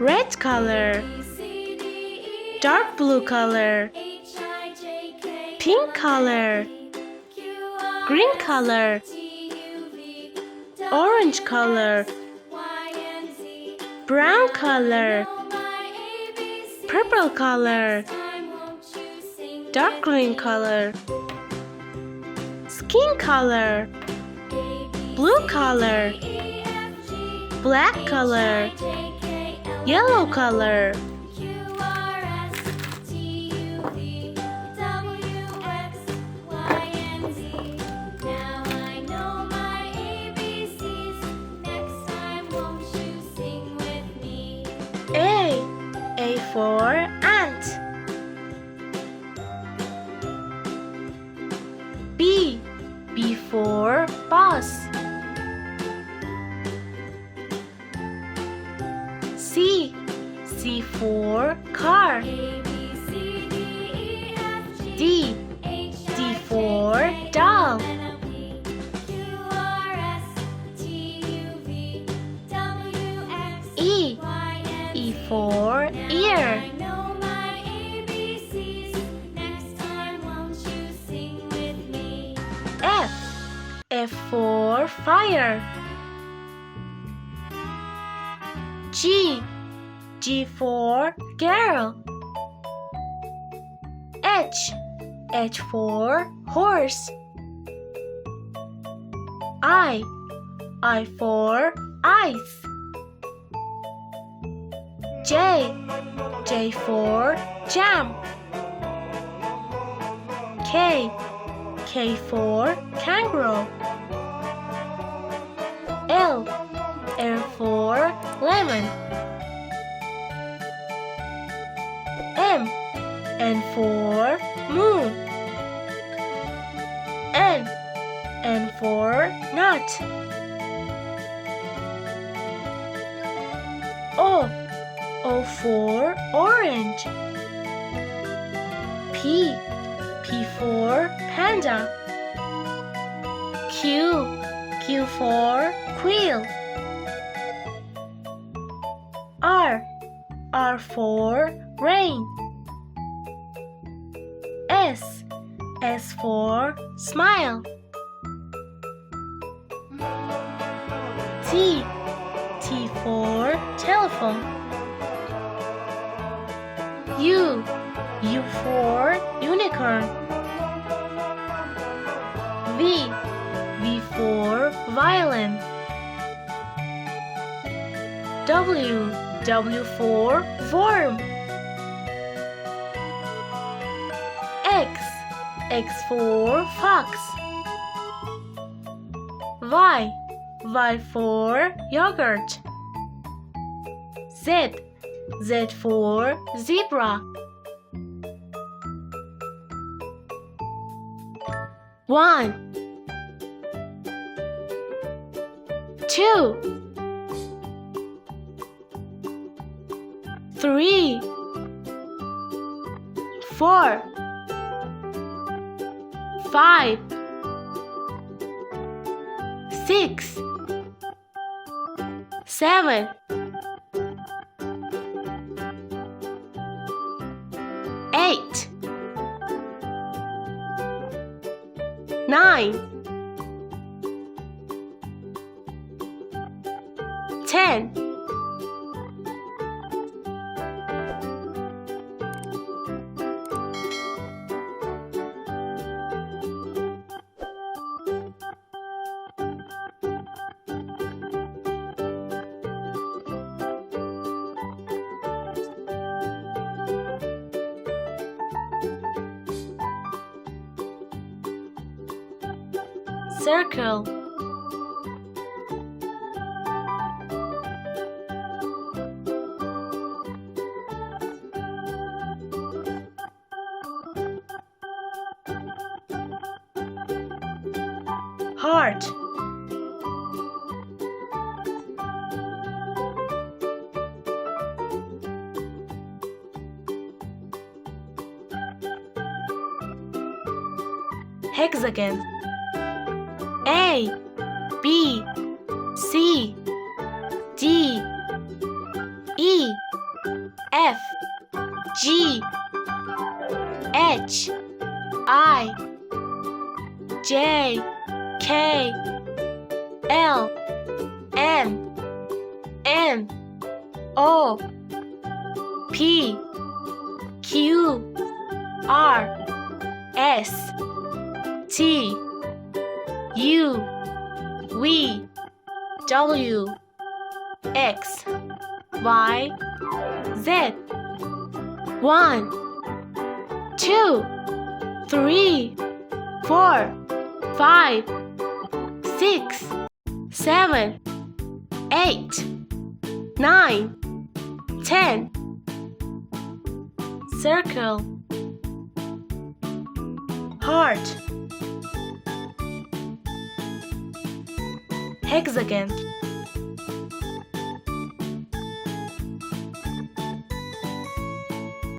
red color, dark blue color, pink color, green color, orange color, brown color, purple color, dark green color, skin color, blue color, black color, yellow color. A for ant. B for bus. C for car. D for doll. E for ear. F for fire. G for girl. H for horse. I for ice. J for jam. K for kangaroo. L for lemon. N for moon. N for nut. O for orange. P for panda. Q for quill. R for rain. S for smile. T for telephone. U for unicorn. V for violin. W for worm. X for fox. Y for yogurt. Z for zebra. 1 2 3 4 5 6 7 8 9 10 circle heart hexagon A, B, C, D, E, J, K, L, M, N, O, P, Q, R, S, T, U, V, W, X, Y, Z. 1, 2, 3, 4, 5, 6, 7, 8, 9, 10. Circle, heart, hexagon,